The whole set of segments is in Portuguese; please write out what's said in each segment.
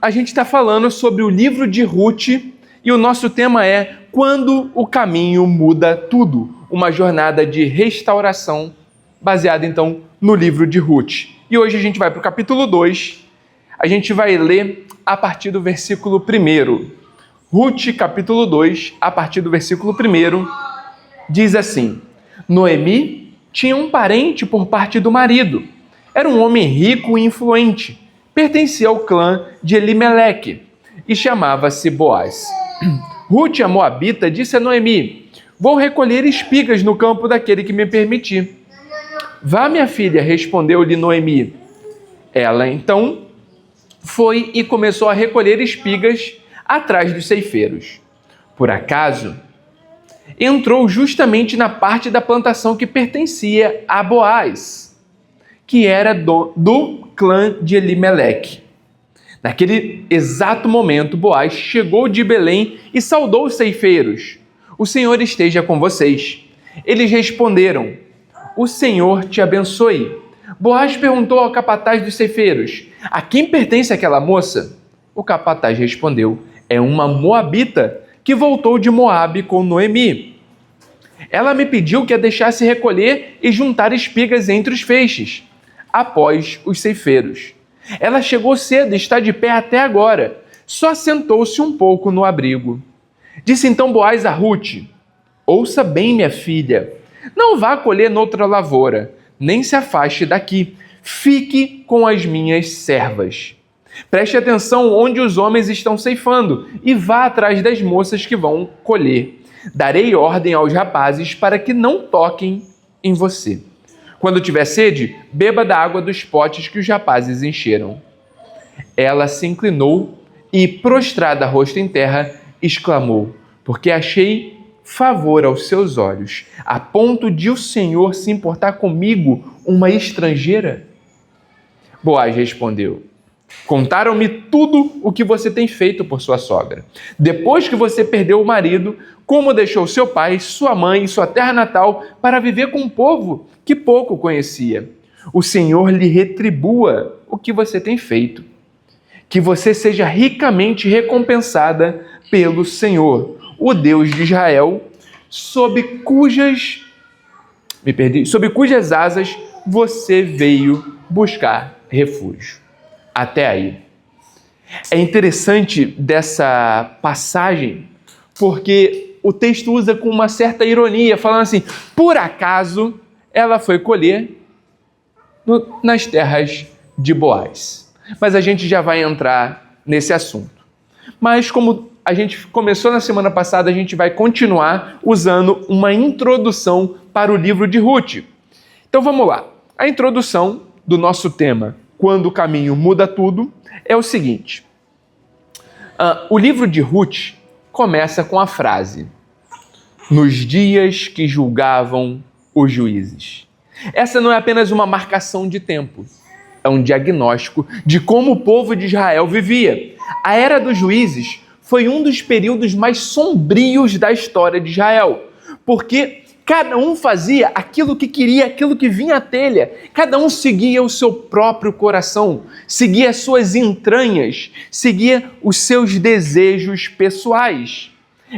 a gente está falando sobre o livro de Ruth e o nosso tema é Quando o Caminho Muda Tudo, uma jornada de restauração baseada então no livro de Ruth. E hoje a gente vai para o capítulo 2, a gente vai ler a partir do versículo 1. Ruth, capítulo 2, a partir do versículo 1, diz assim: Noemi tinha um parente por parte do marido. Era um homem rico e influente. Pertencia ao clã de Elimeleque e chamava-se Boaz. Ruth, a moabita, disse a Noemi: Vou recolher espigas no campo daquele que me permitir. Vá, minha filha, respondeu-lhe Noemi. Ela, então, foi e começou a recolher espigas atrás dos ceifeiros. Por acaso, entrou justamente na parte da plantação que pertencia a Boaz, que era do clã de Elimeleque. Naquele exato momento, Boaz chegou de Belém e saudou os ceifeiros. O Senhor esteja com vocês. Eles responderam: O Senhor te abençoe. Boaz perguntou ao capataz dos ceifeiros: A quem pertence aquela moça? O capataz respondeu: É uma moabita que voltou de Moabe com Noemi. Ela me pediu que a deixasse recolher e juntar espigas entre os feixes, após os ceifeiros. Ela chegou cedo e está de pé até agora. Só sentou-se um pouco no abrigo. Disse então Boaz a Ruth: Ouça bem, minha filha. Não vá colher noutra lavoura, nem se afaste daqui. Fique com as minhas servas. Preste atenção onde os homens estão ceifando e vá atrás das moças que vão colher. Darei ordem aos rapazes para que não toquem em você. Quando tiver sede, beba da água dos potes que os rapazes encheram. Ela se inclinou e, prostrada rosto em terra, exclamou: Porque achei favor aos seus olhos, a ponto de o Senhor se importar comigo, uma estrangeira? Boaz respondeu: Contaram-me tudo o que você tem feito por sua sogra. Depois que você perdeu o marido, como deixou seu pai, sua mãe e sua terra natal para viver com um povo que pouco conhecia. O Senhor lhe retribua o que você tem feito. Que você seja ricamente recompensada pelo Senhor, o Deus de Israel, sob cujas asas você veio buscar refúgio. Até aí. É interessante dessa passagem porque o texto usa com uma certa ironia, falando assim: por acaso ela foi colher nas terras de Boaz. Mas a gente já vai entrar nesse assunto. Mas como a gente começou na semana passada, a gente vai continuar usando uma introdução para o livro de Ruth. Então vamos lá. A introdução do nosso tema, Quando o Caminho Muda Tudo, é o seguinte. O livro de Ruth começa com a frase: Nos dias que julgavam os juízes. Essa não é apenas uma marcação de tempo, é um diagnóstico de como o povo de Israel vivia. A Era dos Juízes foi um dos períodos mais sombrios da história de Israel, porque cada um fazia aquilo que queria, aquilo que vinha à telha. Cada um seguia o seu próprio coração, seguia as suas entranhas, seguia os seus desejos pessoais.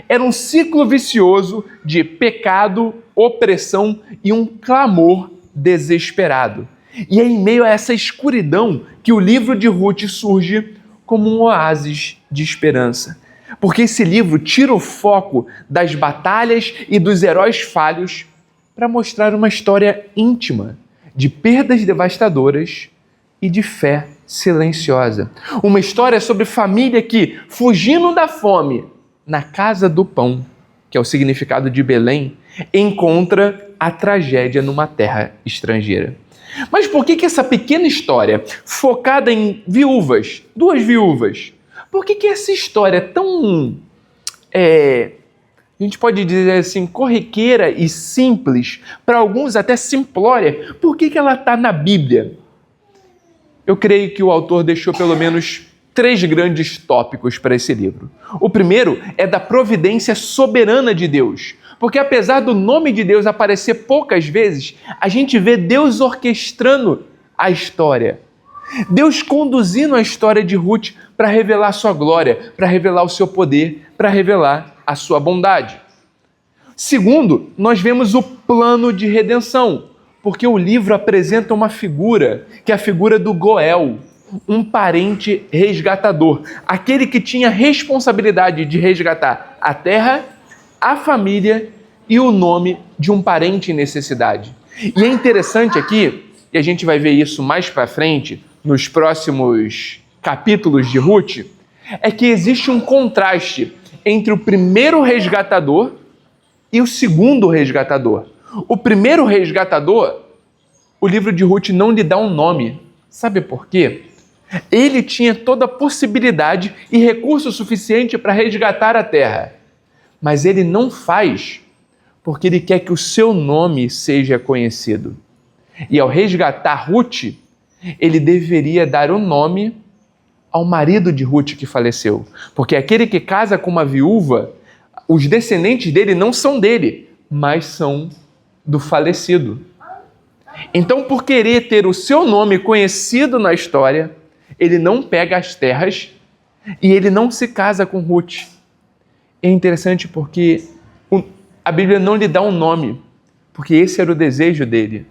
Era um ciclo vicioso de pecado, opressão e um clamor desesperado. E é em meio a essa escuridão que o livro de Ruth surge como um oásis de esperança. Porque esse livro tira o foco das batalhas e dos heróis falhos para mostrar uma história íntima de perdas devastadoras e de fé silenciosa. Uma história sobre família que, fugindo da fome, na casa do pão, que é o significado de Belém, encontra a tragédia numa terra estrangeira. Mas por que essa pequena história, focada em viúvas, duas viúvas, por que essa história é tão, a gente pode dizer assim, corriqueira e simples, para alguns até simplória, por que ela está na Bíblia? Eu creio que o autor deixou pelo menos 3 grandes tópicos para esse livro. O primeiro é da providência soberana de Deus, porque apesar do nome de Deus aparecer poucas vezes, a gente vê Deus orquestrando a história. Deus conduzindo a história de Ruth para revelar a sua glória, para revelar o seu poder, para revelar a sua bondade. Segundo, nós vemos o plano de redenção, porque o livro apresenta uma figura, que é a figura do Goel, um parente resgatador, aquele que tinha responsabilidade de resgatar a terra, a família e o nome de um parente em necessidade. E é interessante aqui, e a gente vai ver isso mais para frente, nos próximos capítulos de Ruth, é que existe um contraste entre o primeiro resgatador e o segundo resgatador. O primeiro resgatador, o livro de Ruth não lhe dá um nome. Sabe por quê? Ele tinha toda a possibilidade e recurso suficiente para resgatar a terra. Mas ele não faz porque ele quer que o seu nome seja conhecido. E ao resgatar Ruth, ele deveria dar o nome ao marido de Ruth que faleceu. Porque aquele que casa com uma viúva, os descendentes dele não são dele, mas são do falecido. Então, por querer ter o seu nome conhecido na história, ele não pega as terras e ele não se casa com Ruth. É interessante porque a Bíblia não lhe dá um nome, porque esse era o desejo dele,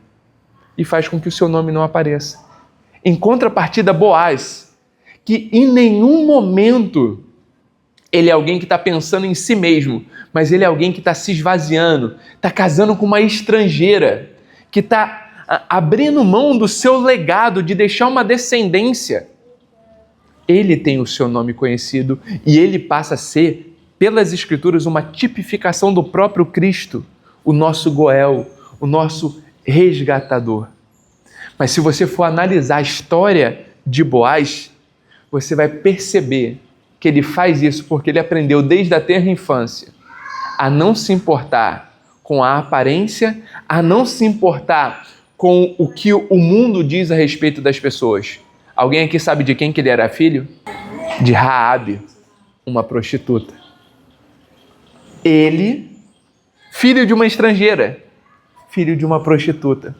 e faz com que o seu nome não apareça. Em contrapartida, Boaz, que em nenhum momento ele é alguém que está pensando em si mesmo, mas ele é alguém que está se esvaziando, está casando com uma estrangeira, que está abrindo mão do seu legado de deixar uma descendência. Ele tem o seu nome conhecido e ele passa a ser, pelas Escrituras, uma tipificação do próprio Cristo, o nosso Goel, o nosso resgatador. Mas se você for analisar a história de Boaz, você vai perceber que ele faz isso porque ele aprendeu desde a tenra infância a não se importar com a aparência, a não se importar com o que o mundo diz a respeito das pessoas. Alguém aqui sabe de quem que ele era filho? De Raabe, uma prostituta. Ele, filho de uma estrangeira, filho de uma prostituta.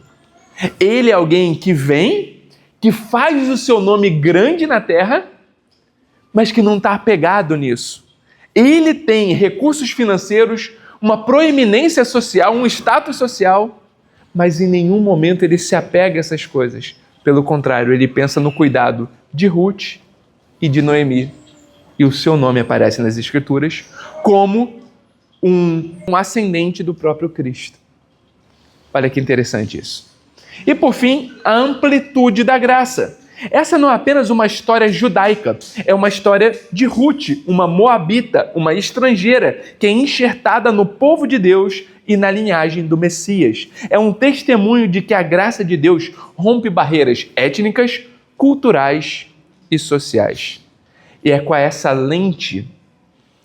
Ele é alguém que vem, que faz o seu nome grande na terra, mas que não está apegado nisso. Ele tem recursos financeiros, uma proeminência social, um status social, mas em nenhum momento ele se apega a essas coisas. Pelo contrário, ele pensa no cuidado de Ruth e de Noemi. E o seu nome aparece nas Escrituras como um ascendente do próprio Cristo. Olha que interessante isso. E por fim, a amplitude da graça. Essa não é apenas uma história judaica, é uma história de Ruth, uma moabita, uma estrangeira, que é enxertada no povo de Deus e na linhagem do Messias. É um testemunho de que a graça de Deus rompe barreiras étnicas, culturais e sociais. E é com essa lente,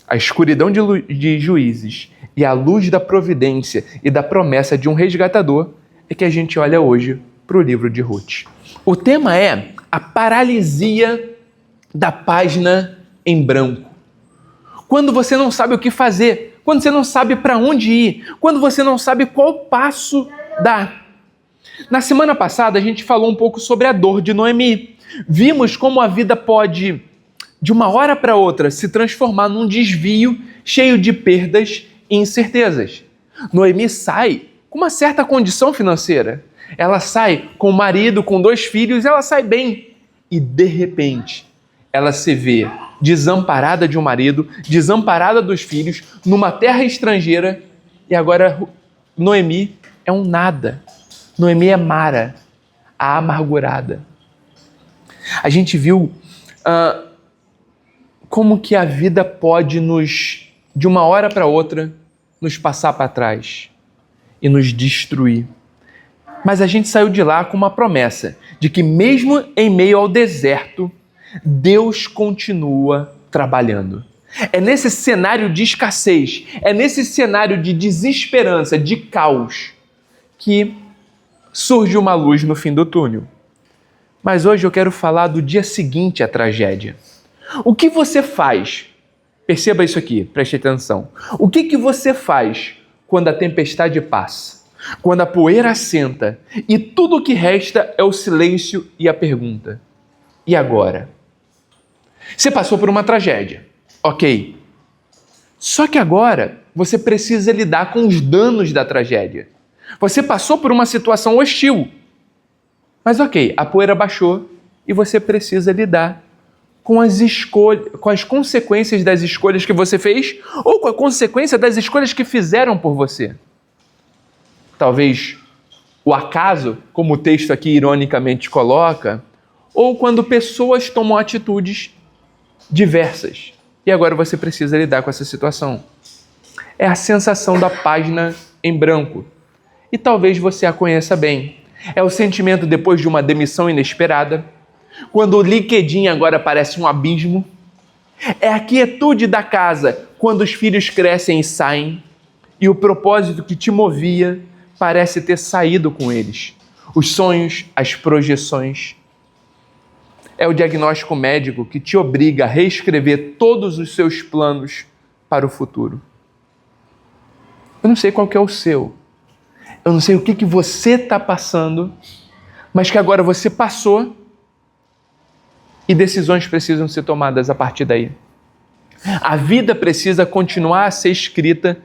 a escuridão de Juízes e a luz da providência e da promessa de um resgatador, é que a gente olha hoje para o livro de Ruth. O tema é a paralisia da página em branco. Quando você não sabe o que fazer, quando você não sabe para onde ir, quando você não sabe qual passo dar. Na semana passada a gente falou um pouco sobre a dor de Noemi. Vimos como a vida pode, de uma hora para outra, se transformar num desvio cheio de perdas e incertezas. Noemi sai com uma certa condição financeira. Ela sai com o marido, com 2 filhos, ela sai bem. E, de repente, ela se vê desamparada de um marido, desamparada dos filhos, numa terra estrangeira, e agora Noemi é um nada. Noemi é Mara, a amargurada. A gente viu como que a vida pode de uma hora para outra, nos passar para trás e nos destruir. Mas a gente saiu de lá com uma promessa de que mesmo em meio ao deserto, Deus continua trabalhando. É nesse cenário de escassez, é nesse cenário de desesperança, de caos, que surge uma luz no fim do túnel. Mas hoje eu quero falar do dia seguinte à tragédia. O que você faz? Perceba isso aqui, preste atenção. O que você faz quando a tempestade passa? Quando a poeira assenta e tudo o que resta é o silêncio e a pergunta: e agora? Você passou por uma tragédia, ok. Só que agora você precisa lidar com os danos da tragédia. Você passou por uma situação hostil. Mas ok, a poeira baixou e você precisa lidar com as consequências das escolhas que você fez ou com a consequência das escolhas que fizeram por você. Talvez o acaso, como o texto aqui ironicamente coloca, ou quando pessoas tomam atitudes diversas. E agora você precisa lidar com essa situação. É a sensação da página em branco. E talvez você a conheça bem. É o sentimento depois de uma demissão inesperada, quando o LinkedIn agora parece um abismo. É a quietude da casa, quando os filhos crescem e saem, e o propósito que te movia parece ter saído com eles. Os sonhos, as projeções. É o diagnóstico médico que te obriga a reescrever todos os seus planos para o futuro. Eu não sei qual que é o seu. Eu não sei o que você está passando, mas que agora você passou e decisões precisam ser tomadas a partir daí. A vida precisa continuar a ser escrita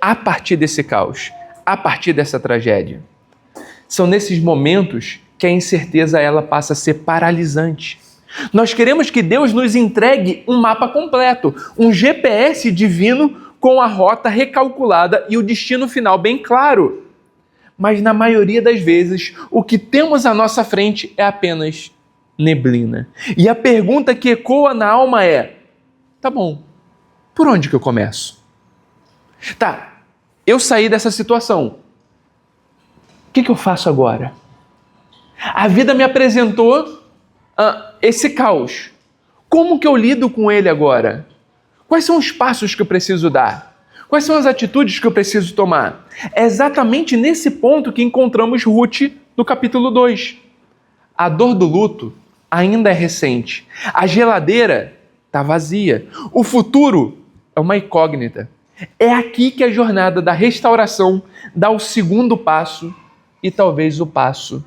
a partir desse caos, a partir dessa tragédia. São nesses momentos que a incerteza ela passa a ser paralisante. Nós queremos que Deus nos entregue um mapa completo, um GPS divino com a rota recalculada e o destino final bem claro. Mas na maioria das vezes, o que temos à nossa frente é apenas neblina. E a pergunta que ecoa na alma é: tá bom, por onde que eu começo? Tá, eu saí dessa situação. O que eu faço agora? A vida me apresentou esse caos. Como que eu lido com ele agora? Quais são os passos que eu preciso dar? Quais são as atitudes que eu preciso tomar? É exatamente nesse ponto que encontramos Ruth no capítulo 2. A dor do luto ainda é recente. A geladeira está vazia. O futuro é uma incógnita. É aqui que a jornada da restauração dá o segundo passo e talvez o passo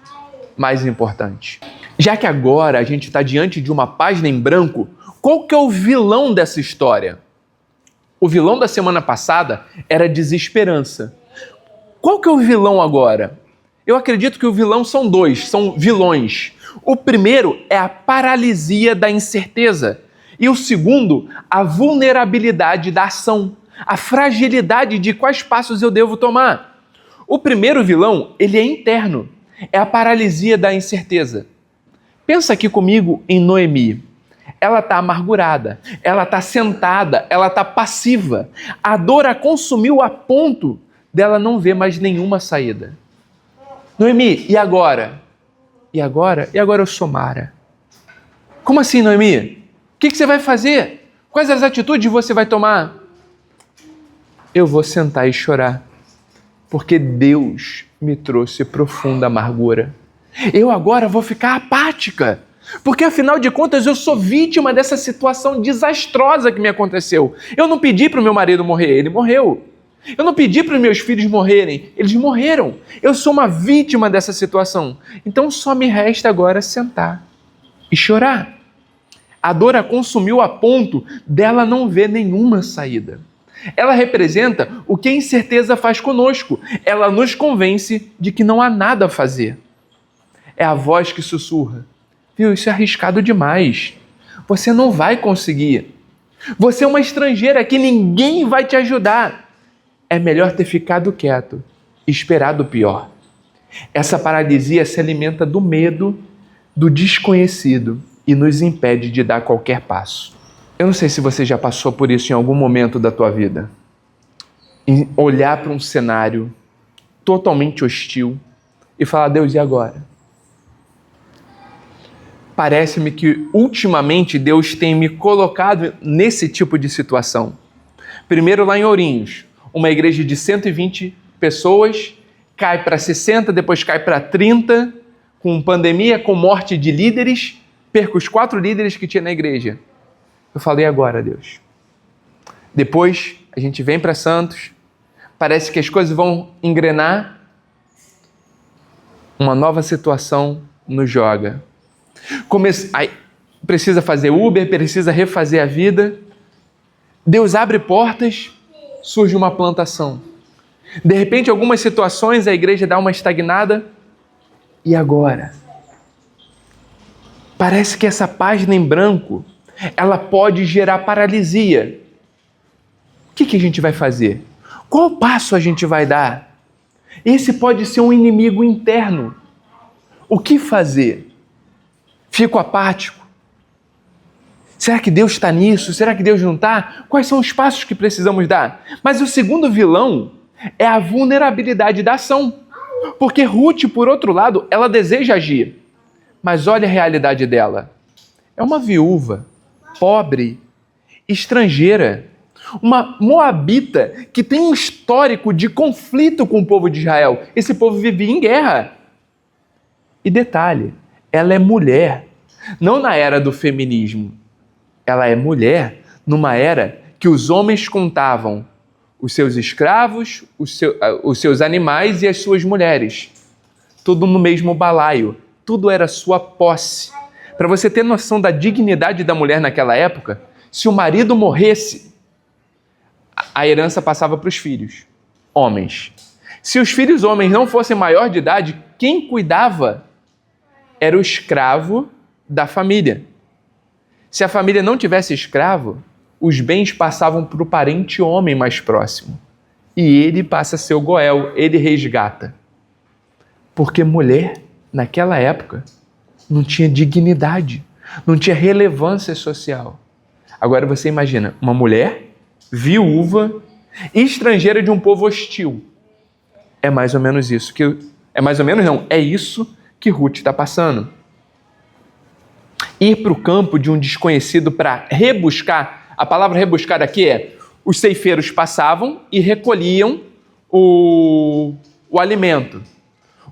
mais importante. Já que agora a gente está diante de uma página em branco, qual que é o vilão dessa história? O vilão da semana passada era desesperança. Qual que é o vilão agora? Eu acredito que o vilão são dois, são vilões. O primeiro é a paralisia da incerteza e o segundo, a vulnerabilidade da ação, a fragilidade de quais passos eu devo tomar. O primeiro vilão, ele é interno, é a paralisia da incerteza. Pensa aqui comigo em Noemi. Ela está amargurada, ela está sentada, ela está passiva. A dor a consumiu a ponto dela não ver mais nenhuma saída. Noemi, e agora? E agora? E agora eu sou Mara. Como assim, Noemi? O que você vai fazer? Quais as atitudes você vai tomar? Eu vou sentar e chorar, porque Deus me trouxe profunda amargura. Eu agora vou ficar apática, porque afinal de contas eu sou vítima dessa situação desastrosa que me aconteceu. Eu não pedi para o meu marido morrer, ele morreu. Eu não pedi para os meus filhos morrerem, eles morreram. Eu sou uma vítima dessa situação. Então só me resta agora sentar e chorar. A dor a consumiu a ponto dela não ver nenhuma saída. Ela representa o que a incerteza faz conosco. Ela nos convence de que não há nada a fazer. É a voz que sussurra: viu, isso é arriscado demais. Você não vai conseguir. Você é uma estrangeira aqui, ninguém vai te ajudar. É melhor ter ficado quieto e esperado o pior. Essa paralisia se alimenta do medo, do desconhecido e nos impede de dar qualquer passo. Eu não sei se você já passou por isso em algum momento da tua vida. Em olhar para um cenário totalmente hostil e falar: Deus, e agora? Parece-me que ultimamente Deus tem me colocado nesse tipo de situação. Primeiro lá em Ourinhos, uma igreja de 120 pessoas, cai para 60, depois cai para 30, com pandemia, com morte de líderes, perco os 4 líderes que tinha na igreja. Eu falei: agora, Deus. Depois a gente vem para Santos, parece que as coisas vão engrenar, uma nova situação nos joga. Aí, precisa fazer Uber, precisa refazer a vida. Deus abre portas, surge uma plantação. De repente, em algumas situações, a igreja dá uma estagnada. E agora? Parece que essa página em branco, ela pode gerar paralisia. O que a gente vai fazer? Qual passo a gente vai dar? Esse pode ser um inimigo interno. O que fazer? Fico apático? Será que Deus está nisso? Será que Deus não está? Quais são os passos que precisamos dar? Mas o segundo vilão é a vulnerabilidade da ação. Porque Ruth, por outro lado, ela deseja agir. Mas olha a realidade dela. É uma viúva, pobre, estrangeira. Uma moabita que tem um histórico de conflito com o povo de Israel. Esse povo vivia em guerra. E detalhe, ela é mulher. Não na era do feminismo. Ela é mulher numa era que os homens contavam os seus escravos, os seus animais e as suas mulheres. Tudo no mesmo balaio. Tudo era sua posse. Para você ter noção da dignidade da mulher naquela época, se o marido morresse, a herança passava para os filhos, homens. Se os filhos homens não fossem maior de idade, quem cuidava era o escravo da família. Se a família não tivesse escravo, os bens passavam para o parente homem mais próximo. E ele passa a ser o Goel, ele resgata. Porque mulher, naquela época, não tinha dignidade, não tinha relevância social. Agora você imagina, uma mulher viúva, estrangeira de um povo hostil. É mais ou menos isso que... É isso que Ruth está passando. Ir para o campo de um desconhecido para rebuscar, a palavra rebuscar aqui é, os ceifeiros passavam e recolhiam o alimento.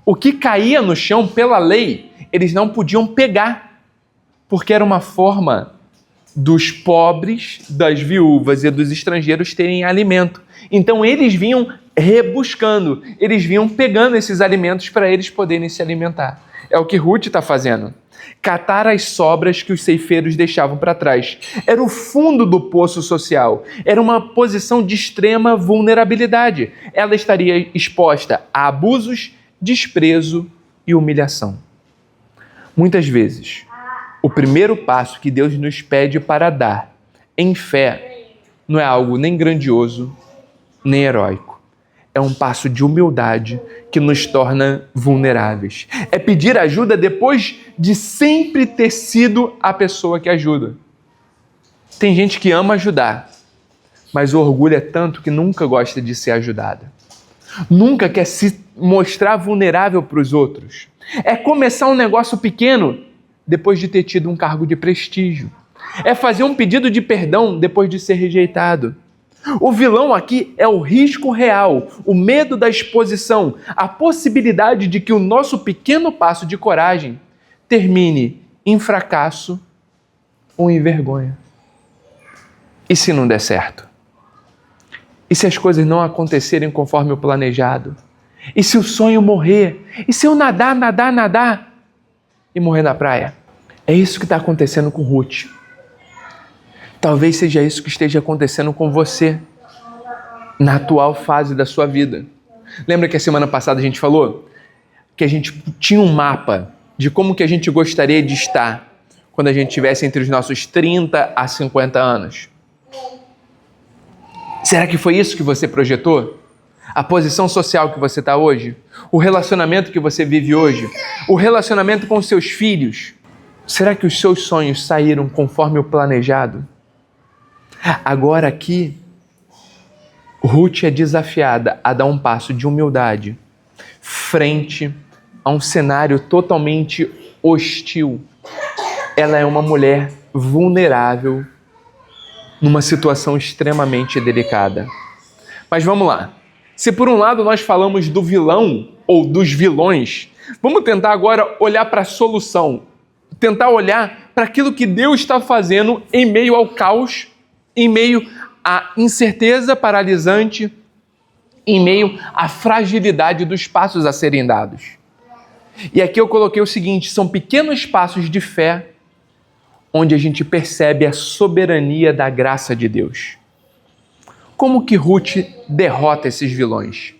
O que caía no chão, pela lei, eles não podiam pegar, porque era uma forma dos pobres, das viúvas e dos estrangeiros terem alimento. Então eles vinham rebuscando, eles vinham pegando esses alimentos para eles poderem se alimentar. É o que Ruth está fazendo. Catar as sobras que os ceifeiros deixavam para trás. Era o fundo do poço social. Era uma posição de extrema vulnerabilidade. Ela estaria exposta a abusos, desprezo e humilhação. Muitas vezes, o primeiro passo que Deus nos pede para dar em fé não é algo nem grandioso, nem heróico. É um passo de humildade que nos torna vulneráveis. É pedir ajuda depois de sempre ter sido a pessoa que ajuda. Tem gente que ama ajudar, mas o orgulho é tanto que nunca gosta de ser ajudada. Nunca quer se mostrar vulnerável para os outros. É começar um negócio pequeno depois de ter tido um cargo de prestígio. É fazer um pedido de perdão depois de ser rejeitado. O vilão aqui é o risco real, o medo da exposição, a possibilidade de que o nosso pequeno passo de coragem termine em fracasso ou em vergonha. E se não der certo? E se as coisas não acontecerem conforme o planejado? E se o sonho morrer? E se eu nadar e morrer na praia? É isso que está acontecendo com Ruth. Talvez seja isso que esteja acontecendo com você na atual fase da sua vida. Lembra que a semana passada a gente falou que a gente tinha um mapa de como que a gente gostaria de estar quando a gente estivesse entre os nossos 30 a 50 anos? Será que foi isso que você projetou? A posição social que você está hoje? O relacionamento que você vive hoje? O relacionamento com os seus filhos? Será que os seus sonhos saíram conforme o planejado? Agora aqui, Ruth é desafiada a dar um passo de humildade frente a um cenário totalmente hostil. Ela é uma mulher vulnerável numa situação extremamente delicada. Mas vamos lá. Se por um lado nós falamos do vilão ou dos vilões, vamos tentar agora olhar para a solução. Tentar olhar para aquilo que Deus está fazendo em meio ao caos, em meio à incerteza paralisante, em meio à fragilidade dos passos a serem dados. E aqui eu coloquei o seguinte, são pequenos passos de fé onde a gente percebe a soberania da graça de Deus. Como que Ruth derrota esses vilões?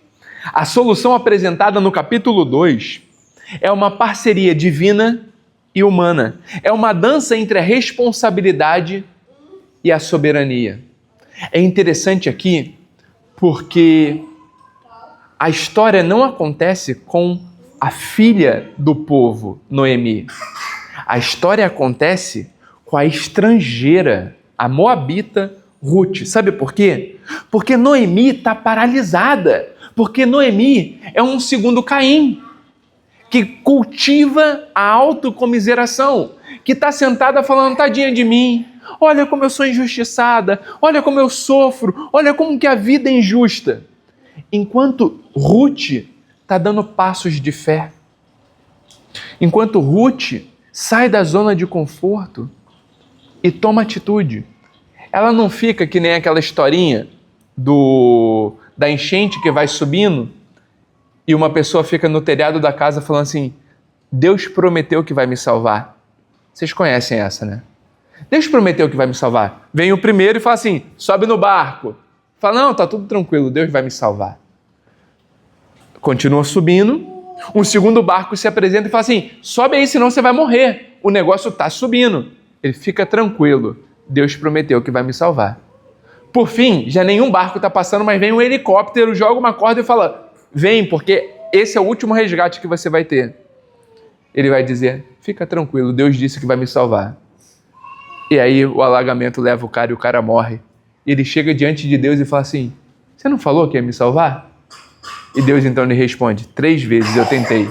A solução apresentada no capítulo 2 é uma parceria divina e humana. É uma dança entre a responsabilidade e a soberania. É interessante aqui porque a história não acontece com a filha do povo, Noemi. A história acontece com a estrangeira, a moabita Ruth. Sabe por quê? Porque Noemi está paralisada. Porque Noemi é um segundo Caim, que cultiva a autocomiseração, que está sentada falando, tadinha de mim, olha como eu sou injustiçada, olha como eu sofro, olha como que a vida é injusta. Enquanto Ruth está dando passos de fé, enquanto Ruth sai da zona de conforto e toma atitude. Ela não fica que nem aquela historinha da enchente que vai subindo e uma pessoa fica no telhado da casa falando assim, Deus prometeu que vai me salvar. Vocês conhecem essa, né? Deus prometeu que vai me salvar. Vem o primeiro e fala assim, sobe no barco. Fala, não, tá tudo tranquilo, Deus vai me salvar. Continua subindo, um segundo barco se apresenta e fala assim, sobe aí, senão você vai morrer. O negócio tá subindo. Ele fica tranquilo, Deus prometeu que vai me salvar. Por fim, já nenhum barco está passando, mas vem um helicóptero, joga uma corda e fala, vem, porque esse é o último resgate que você vai ter. Ele vai dizer, fica tranquilo, Deus disse que vai me salvar. E aí o alagamento leva o cara e o cara morre. E ele chega diante de Deus e fala assim, você não falou que ia me salvar? E Deus então lhe responde, 3 vezes eu tentei,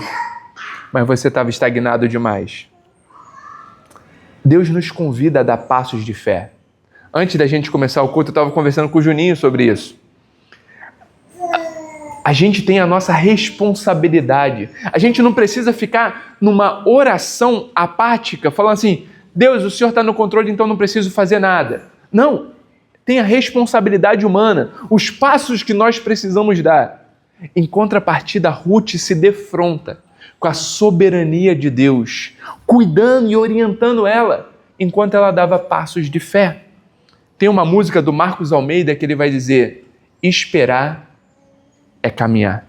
mas você estava estagnado demais. Deus nos convida a dar passos de fé. Antes da gente começar o culto, eu estava conversando com o Juninho sobre isso. A gente tem a nossa responsabilidade. A gente não precisa ficar numa oração apática, falando assim, Deus, o Senhor está no controle, então não preciso fazer nada. Não, tem a responsabilidade humana, os passos que nós precisamos dar. Em contrapartida, Ruth se defronta com a soberania de Deus, cuidando e orientando ela, enquanto ela dava passos de fé. Tem uma música do Marcos Almeida que ele vai dizer, esperar é caminhar.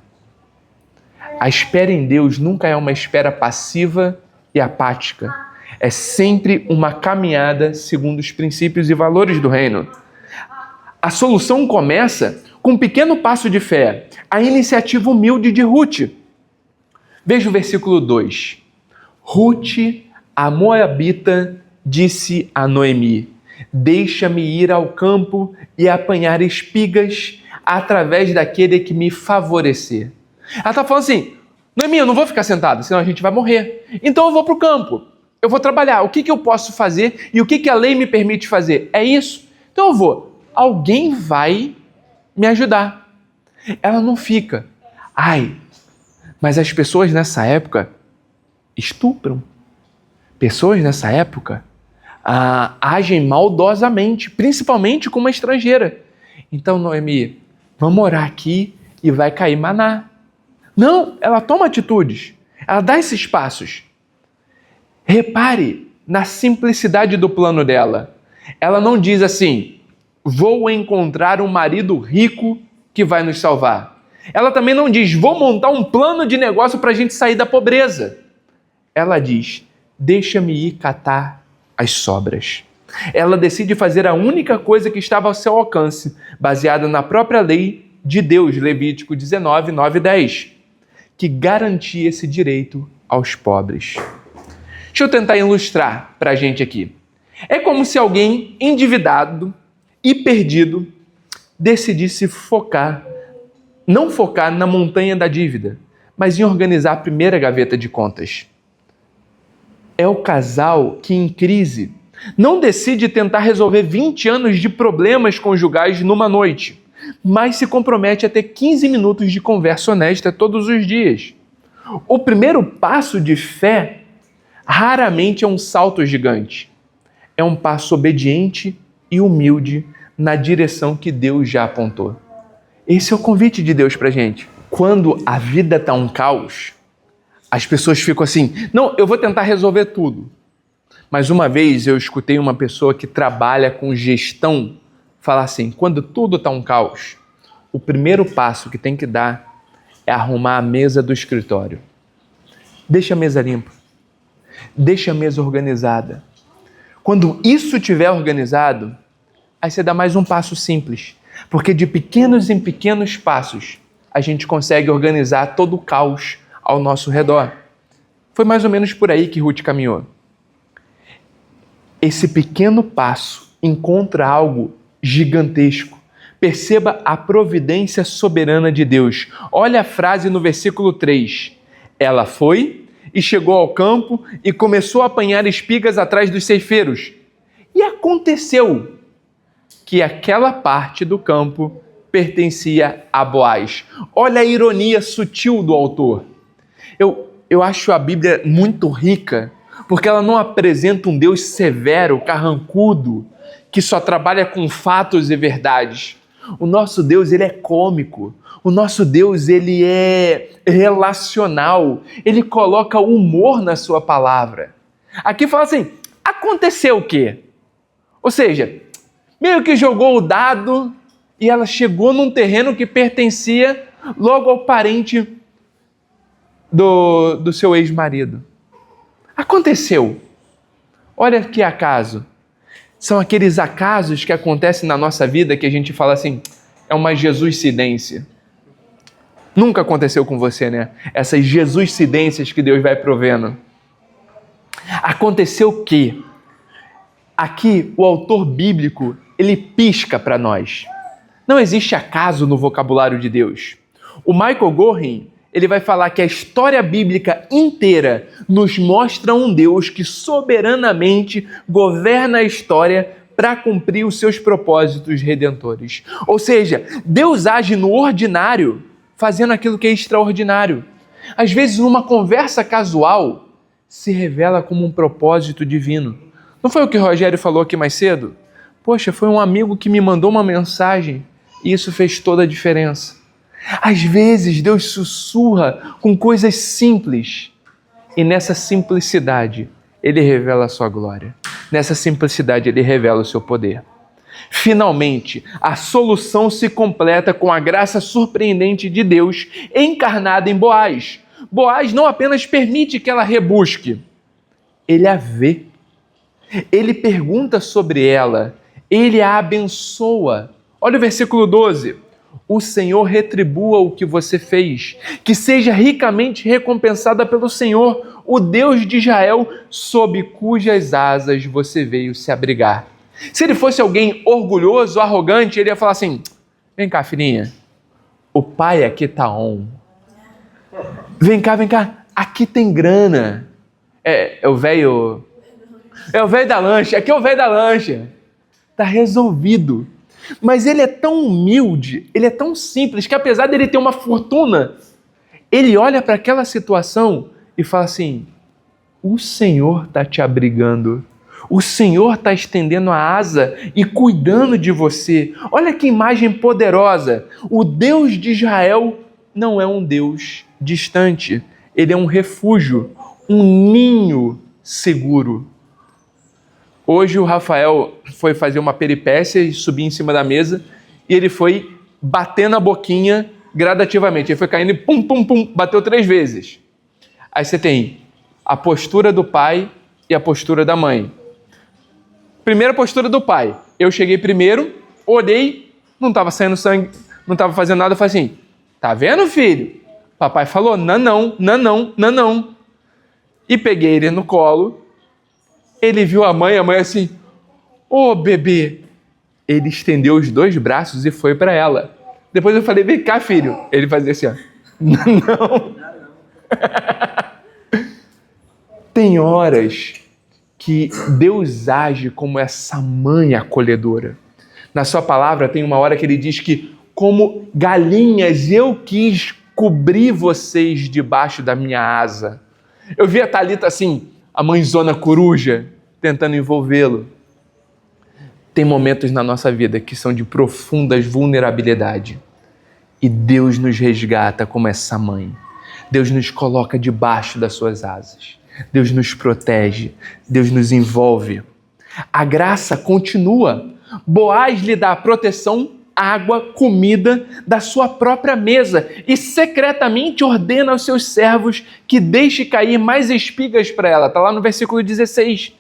A espera em Deus nunca é uma espera passiva e apática. É sempre uma caminhada segundo os princípios e valores do reino. A solução começa com um pequeno passo de fé, a iniciativa humilde de Ruth. Veja o versículo 2. Ruth, a moabita, disse a Noemi, deixa-me ir ao campo e apanhar espigas através daquele que me favorecer. Ela está falando assim, Noemi, eu não vou ficar sentada, senão a gente vai morrer. Então eu vou para o campo, eu vou trabalhar. O que eu posso fazer e o que a lei me permite fazer? É isso. Então eu vou. Alguém vai me ajudar. Ela não fica. Mas as pessoas nessa época estupram. Pessoas nessa época agem maldosamente, principalmente com uma estrangeira. Então, Noemi, vamos orar aqui e vai cair maná. Não, ela toma atitudes. Ela dá esses passos. Repare na simplicidade do plano dela. Ela não diz assim, vou encontrar um marido rico que vai nos salvar. Ela também não diz, vou montar um plano de negócio para a gente sair da pobreza. Ela diz, deixa-me ir catar as sobras. Ela decide fazer a única coisa que estava ao seu alcance, baseada na própria lei de Deus, Levítico 19, 9 e 10, que garantia esse direito aos pobres. Deixa eu tentar ilustrar para a gente aqui. É como se alguém endividado e perdido decidisse não focar na montanha da dívida, mas em organizar a primeira gaveta de contas. É o casal que, em crise, não decide tentar resolver 20 anos de problemas conjugais numa noite, mas se compromete a ter 15 minutos de conversa honesta todos os dias. O primeiro passo de fé raramente é um salto gigante. É um passo obediente e humilde na direção que Deus já apontou. Esse é o convite de Deus pra gente. Quando a vida tá um caos, as pessoas ficam assim, não, eu vou tentar resolver tudo. Mas uma vez eu escutei uma pessoa que trabalha com gestão falar assim: quando tudo está um caos, o primeiro passo que tem que dar é arrumar a mesa do escritório. Deixa a mesa limpa. Deixa a mesa organizada. Quando isso estiver organizado, aí você dá mais um passo simples. Porque de pequenos em pequenos passos, a gente consegue organizar todo o caos ao nosso redor. Foi mais ou menos por aí que Ruth caminhou. Esse pequeno passo encontra algo gigantesco. Perceba a providência soberana de Deus. Olha a frase no versículo 3. Ela foi e chegou ao campo e começou a apanhar espigas atrás dos ceifeiros. E aconteceu que aquela parte do campo pertencia a Boaz. Olha a ironia sutil do autor. Eu acho a Bíblia muito rica, porque ela não apresenta um Deus severo, carrancudo, que só trabalha com fatos e verdades. O nosso Deus, ele é cômico. O nosso Deus, ele é relacional. Ele coloca humor na sua palavra. Aqui fala assim, aconteceu o quê? Ou seja, meio que jogou o dado e ela chegou num terreno que pertencia logo ao parente do seu ex-marido. Aconteceu. Olha que acaso. São aqueles acasos que acontecem na nossa vida que a gente fala assim, é uma Jesuscidência. Nunca aconteceu com você, né? Essas Jesuscidências que Deus vai provendo. Aconteceu o quê? Aqui o autor bíblico, ele pisca para nós. Não existe acaso no vocabulário de Deus. O Michael Gorin, ele vai falar que a história bíblica inteira nos mostra um Deus que soberanamente governa a história para cumprir os seus propósitos redentores. Ou seja, Deus age no ordinário, fazendo aquilo que é extraordinário. Às vezes, numa conversa casual, se revela como um propósito divino. Não foi o que o Rogério falou aqui mais cedo? Poxa, foi um amigo que me mandou uma mensagem e isso fez toda a diferença. Às vezes, Deus sussurra com coisas simples e nessa simplicidade, Ele revela a sua glória. Nessa simplicidade, Ele revela o seu poder. Finalmente, a solução se completa com a graça surpreendente de Deus encarnada em Boaz. Boaz não apenas permite que ela rebusque, ele a vê. Ele pergunta sobre ela, ele a abençoa. Olha o versículo 12. O Senhor retribua o que você fez, que seja ricamente recompensada pelo Senhor, o Deus de Israel, sob cujas asas você veio se abrigar. Se ele fosse alguém orgulhoso, arrogante, ele ia falar assim, vem cá, filhinha, o pai aqui tá on. Vem cá, aqui tem grana. É o velho da lancha, aqui é o velho da lancha. Tá resolvido. Mas ele é tão humilde, ele é tão simples, que apesar dele ter uma fortuna, ele olha para aquela situação e fala assim, o Senhor está te abrigando, o Senhor está estendendo a asa e cuidando de você. Olha que imagem poderosa, o Deus de Israel não é um Deus distante, ele é um refúgio, um ninho seguro. Hoje o Rafael foi fazer uma peripécia e subir em cima da mesa e ele foi batendo a boquinha gradativamente. Ele foi caindo e pum, pum, pum, bateu 3 vezes. Aí você tem a postura do pai e a postura da mãe. Primeira postura do pai. Eu cheguei primeiro, olhei, não estava saindo sangue, não estava fazendo nada. Eu falei assim, tá vendo, filho? Papai falou, não. E peguei ele no colo. Ele viu a mãe assim, ô bebê. Ele estendeu os 2 braços e foi para ela. Depois eu falei, vem cá, filho. Ele fazia assim, ó. Não. Tem horas que Deus age como essa mãe acolhedora. Na sua palavra tem uma hora que ele diz que, como galinhas, eu quis cobrir vocês debaixo da minha asa. Eu vi a Thalita assim, a mãezona coruja, tentando envolvê-lo. Tem momentos na nossa vida que são de profundas vulnerabilidade. E Deus nos resgata como essa mãe. Deus nos coloca debaixo das suas asas. Deus nos protege, Deus nos envolve. A graça continua. Boaz lhe dá proteção, água, comida da sua própria mesa e secretamente ordena aos seus servos que deixe cair mais espigas para ela. Está lá no versículo 16.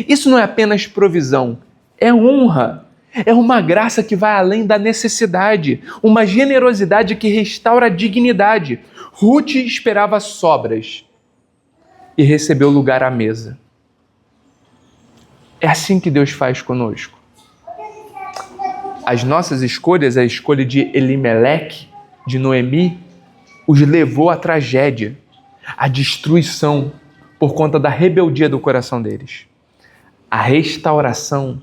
Isso não é apenas provisão, é honra. É uma graça que vai além da necessidade, uma generosidade que restaura a dignidade. Ruth esperava sobras e recebeu lugar à mesa. É assim que Deus faz conosco. As nossas escolhas, a escolha de Elimeleque, de Noemi, os levou à tragédia, à destruição por conta da rebeldia do coração deles. A restauração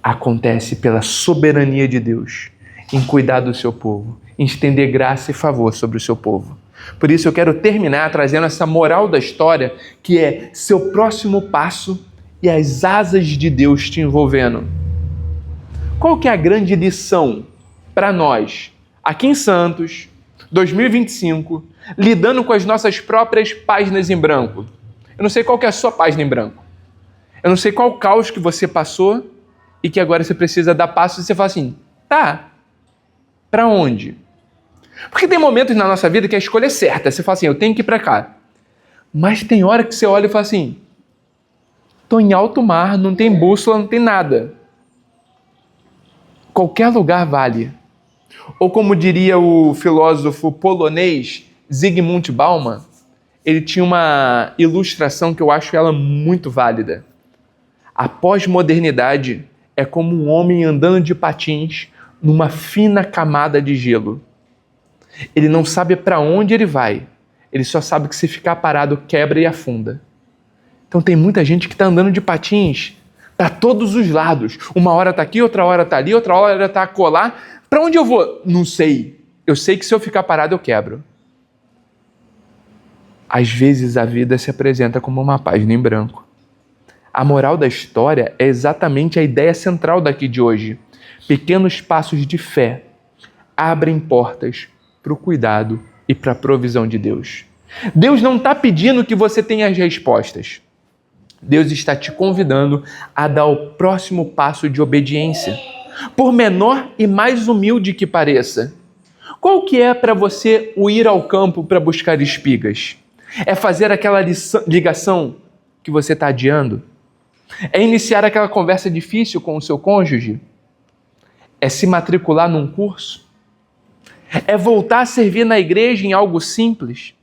acontece pela soberania de Deus em cuidar do seu povo, em estender graça e favor sobre o seu povo. Por isso eu quero terminar trazendo essa moral da história, que é seu próximo passo e as asas de Deus te envolvendo. Qual que é a grande lição para nós, aqui em Santos, 2025, lidando com as nossas próprias páginas em branco? Eu não sei qual que é a sua página em branco. Eu não sei qual caos que você passou e que agora você precisa dar passos e você fala assim, tá, para onde? Porque tem momentos na nossa vida que a escolha é certa. Você fala assim, eu tenho que ir para cá. Mas tem hora que você olha e fala assim, tô em alto mar, não tem bússola, não tem nada. Qualquer lugar vale. Ou como diria o filósofo polonês Zygmunt Bauman, ele tinha uma ilustração que eu acho ela muito válida. A pós-modernidade é como um homem andando de patins numa fina camada de gelo. Ele não sabe para onde ele vai. Ele só sabe que se ficar parado quebra e afunda. Então tem muita gente que está andando de patins para todos os lados. Uma hora está aqui, outra hora está ali, outra hora está acolá. Para onde eu vou? Não sei. Eu sei que se eu ficar parado eu quebro. Às vezes a vida se apresenta como uma página em branco. A moral da história é exatamente a ideia central daqui de hoje. Pequenos passos de fé abrem portas para o cuidado e para a provisão de Deus. Deus não está pedindo que você tenha as respostas. Deus está te convidando a dar o próximo passo de obediência, por menor e mais humilde que pareça. Qual que é para você o ir ao campo para buscar espigas? É fazer aquela ligação que você está adiando? É iniciar aquela conversa difícil com o seu cônjuge? É se matricular num curso? É voltar a servir na igreja em algo simples?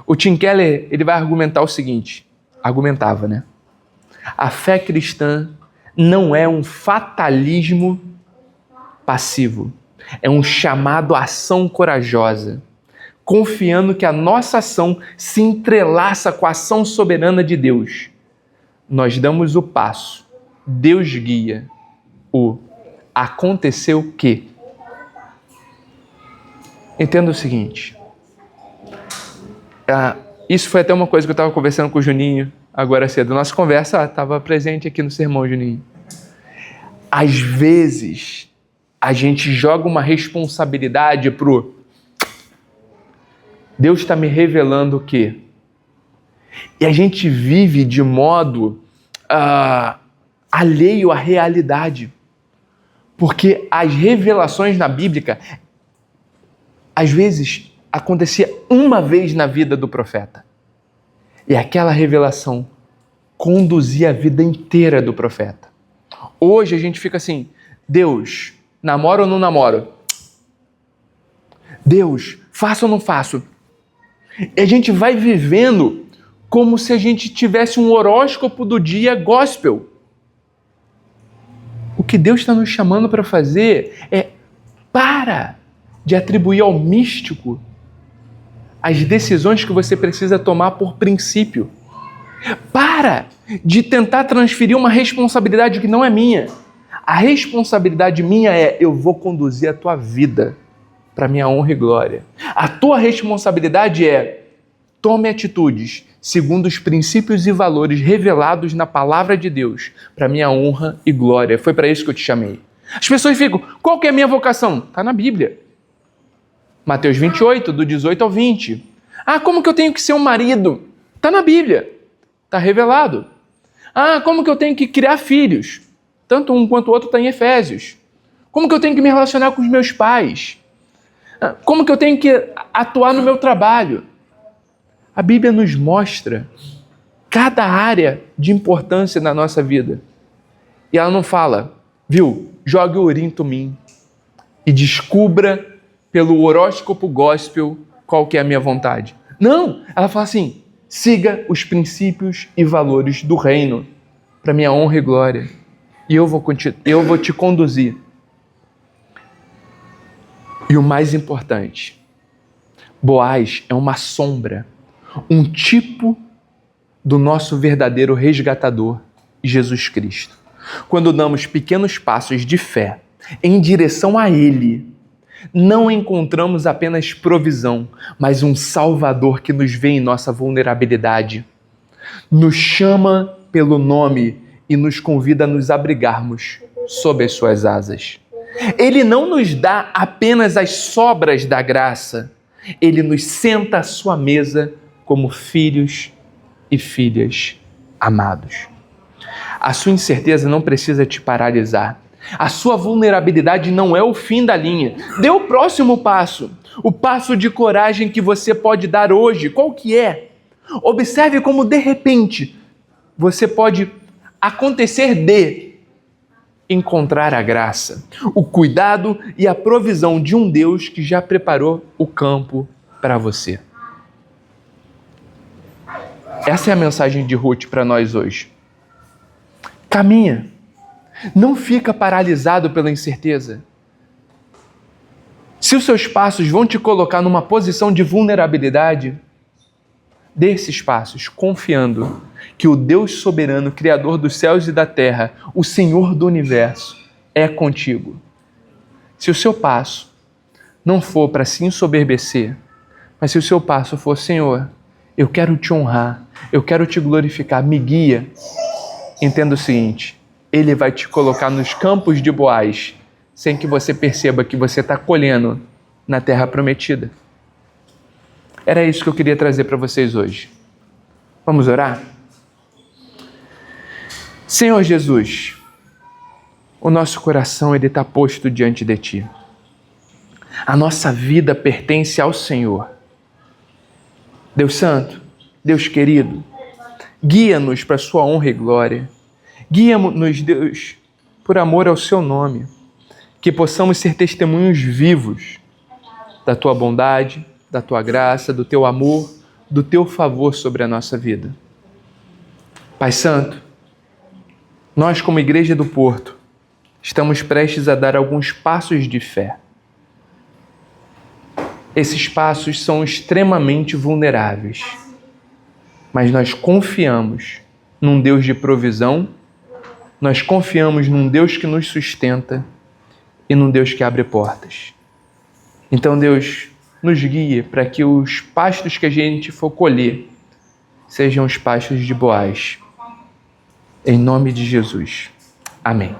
O Tim Keller, ele vai argumentar o seguinte, argumentava, né? A fé cristã não é um fatalismo passivo, é um chamado à ação corajosa, confiando que a nossa ação se entrelaça com a ação soberana de Deus. Nós damos o passo, Deus guia, o aconteceu que. Entenda o seguinte, isso foi até uma coisa que eu estava conversando com o Juninho agora cedo. Nossa conversa estava presente aqui no sermão, Juninho. Às vezes, a gente joga uma responsabilidade pro Deus está me revelando o quê? E a gente vive de modo alheio à realidade. Porque as revelações na Bíblia, às vezes, acontecia uma vez na vida do profeta. E aquela revelação conduzia a vida inteira do profeta. Hoje a gente fica assim, Deus, namoro ou não namoro? Deus, faço ou não faço? E a gente vai vivendo como se a gente tivesse um horóscopo do dia gospel. O que Deus está nos chamando para fazer é para de atribuir ao místico as decisões que você precisa tomar por princípio. Para de tentar transferir uma responsabilidade que não é minha. A responsabilidade minha é, eu vou conduzir a tua vida para minha honra e glória. A tua responsabilidade é, tome atitudes segundo os princípios e valores revelados na palavra de Deus para minha honra e glória. Foi para isso que eu te chamei. As pessoas ficam, qual que é a minha vocação? Está na Bíblia. Mateus 28, do 18 ao 20. Como que eu tenho que ser um marido? Está na Bíblia, está revelado. Ah, como que eu tenho que criar filhos? Tanto um quanto o outro está em Efésios. Como que eu tenho que me relacionar com os meus pais? Como que eu tenho que atuar no meu trabalho? A Bíblia nos mostra cada área de importância na nossa vida. E ela não fala, viu, jogue o Urim Tumim e descubra pelo horóscopo gospel qual que é a minha vontade. Não, ela fala assim, siga os princípios e valores do reino para minha honra e glória. E eu vou te conduzir. E o mais importante, Boaz é uma sombra, um tipo do nosso verdadeiro resgatador, Jesus Cristo. Quando damos pequenos passos de fé em direção a Ele, não encontramos apenas provisão, mas um Salvador que nos vê em nossa vulnerabilidade, nos chama pelo nome e nos convida a nos abrigarmos sob as suas asas. Ele não nos dá apenas as sobras da graça, Ele nos senta à sua mesa como filhos e filhas amados. A sua incerteza não precisa te paralisar. A sua vulnerabilidade não é o fim da linha. Dê o próximo passo, o passo de coragem que você pode dar hoje. Qual que é? Observe como, de repente, você pode acontecer de encontrar a graça, o cuidado e a provisão de um Deus que já preparou o campo para você. Essa é a mensagem de Ruth para nós hoje. Caminha. Não fica paralisado pela incerteza. Se os seus passos vão te colocar numa posição de vulnerabilidade, dê esses passos confiando que o Deus soberano, Criador dos céus e da terra, o Senhor do universo, é contigo. Se o seu passo não for para se ensoberbecer, mas se o seu passo for, Senhor, eu quero te honrar, eu quero te glorificar, me guia, entenda o seguinte, Ele vai te colocar nos campos de Boaz, sem que você perceba que você está colhendo na terra prometida. Era isso que eu queria trazer para vocês hoje. Vamos orar? Senhor Jesus, o nosso coração está posto diante de Ti. A nossa vida pertence ao Senhor. Deus Santo, Deus querido, guia-nos para a Sua honra e glória. Guia-nos, Deus, por amor ao Seu nome, que possamos ser testemunhos vivos da Tua bondade, da Tua graça, do Teu amor, do Teu favor sobre a nossa vida. Pai Santo, nós como Igreja do Porto, estamos prestes a dar alguns passos de fé. Esses passos são extremamente vulneráveis, mas nós confiamos num Deus de provisão, nós confiamos num Deus que nos sustenta e num Deus que abre portas. Então, Deus, nos guie para que os pastos que a gente for colher sejam os pastos de Boaz. Em nome de Jesus. Amém.